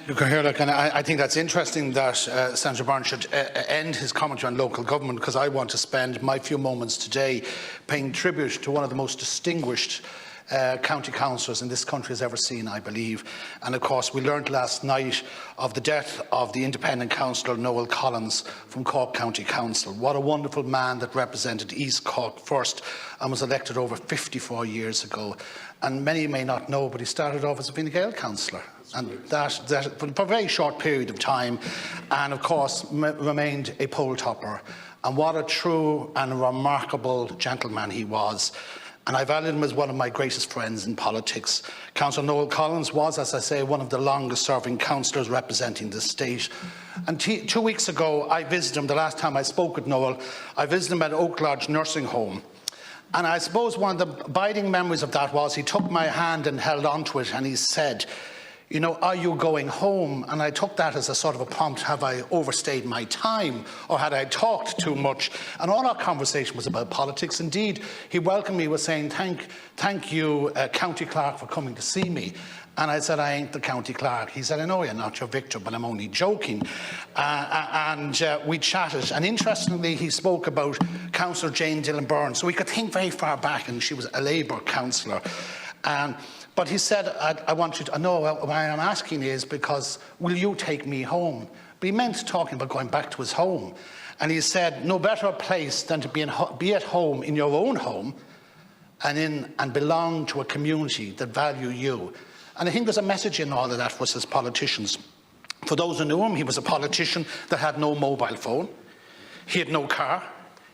And I think that's interesting that Senator Byrne should end his commentary on local government, because I want to spend my few moments today paying tribute to one of the most distinguished county councillors in this country has ever seen, I believe. And of course, we learned last night of the death of the independent councillor Noel Collins from Cork County Council. What a wonderful man that represented East Cork first and was elected over 54 years ago. And many may not know, but he started off as a Fine Gael councillor. And that for a very short period of time, and of course remained a poll topper. And what a true and remarkable gentleman he was. And I valued him as one of my greatest friends in politics. Councillor Noel Collins was, as I say, one of the longest serving councillors representing the state. And 2 weeks ago, I visited him. The last time I spoke with Noel, I visited him at Oak Lodge Nursing Home. And I suppose one of the abiding memories of that was he took my hand and held onto it, and he said, you know, are you going home? And I took that as a sort of a prompt. Have I overstayed my time, or had I talked too much? And all our conversation was about politics. Indeed, he welcomed me with saying, thank you, County Clerk, for coming to see me. And I said, I ain't the County Clerk. He said, I know you're not, you're Victor, but I'm only joking. We chatted. And interestingly, he spoke about Councillor Jane Dillon Byrne. So we could think very far back, and she was a Labour councillor. But he said, I want you to know why I'm asking is because will you take me home? But he meant talking about going back to his home. And he said, no better place than to be at home in your own home and belong to a community that value you. And I think there's a message in all of that for us as politicians. For those who knew him, he was a politician that had no mobile phone. He had no car.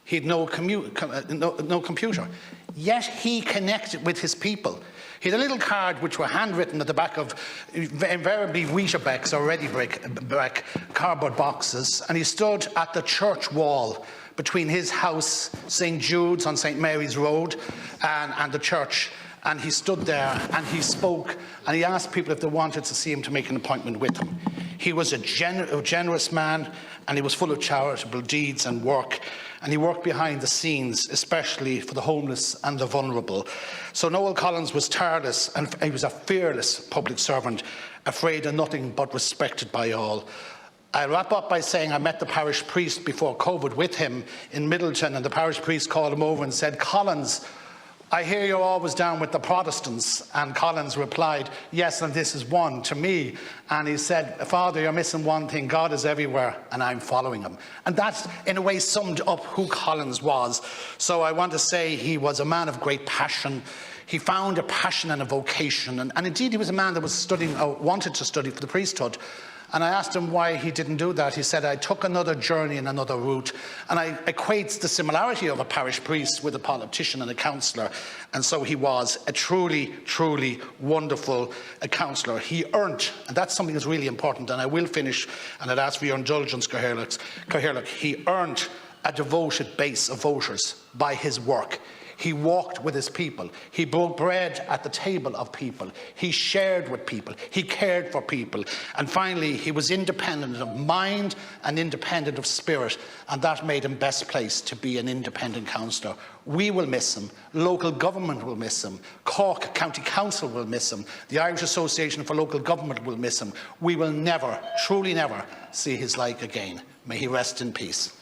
He had no computer. Yet he connected with his people. He had a little card which were handwritten at the back of invariably Weetabix or Ready-Brek cardboard boxes, and he stood at the church wall between his house, St. Jude's on St. Mary's Road, and the church. And he stood there and he spoke, and he asked people if they wanted to see him to make an appointment with him. He was a generous man, and he was full of charitable deeds and work. And he worked behind the scenes, especially for the homeless and the vulnerable. So Noel Collins was tireless, and he was a fearless public servant, afraid of nothing but respected by all. I'll wrap up by saying I met the parish priest before COVID with him in Middleton, and the parish priest called him over and said, Collins, I hear you're always down with the Protestants. And Collins replied, yes, and this is one to me. And he said, Father, you're missing one thing. God is everywhere, and I'm following him. And that, in a way, summed up who Collins was. So I want to say he was a man of great passion. He found a passion and a vocation. And indeed, he was a man that was studying, or wanted to study for the priesthood. And I asked him why he didn't do that. He said, I took another journey and another route. And I equate the similarity of a parish priest with a politician and a councillor. And so he was a truly, truly wonderful councillor. He earned, and that's something that's really important, and I will finish, and I'd ask for your indulgence, Cathaoirleach. He earned a devoted base of voters by his work. He walked with his people. He broke bread at the table of people. He shared with people. He cared for people. And finally, he was independent of mind and independent of spirit. And that made him best placed to be an independent councillor. We will miss him. Local government will miss him. Cork County Council will miss him. The Irish Association for Local Government will miss him. We will never, truly never, see his like again. May he rest in peace.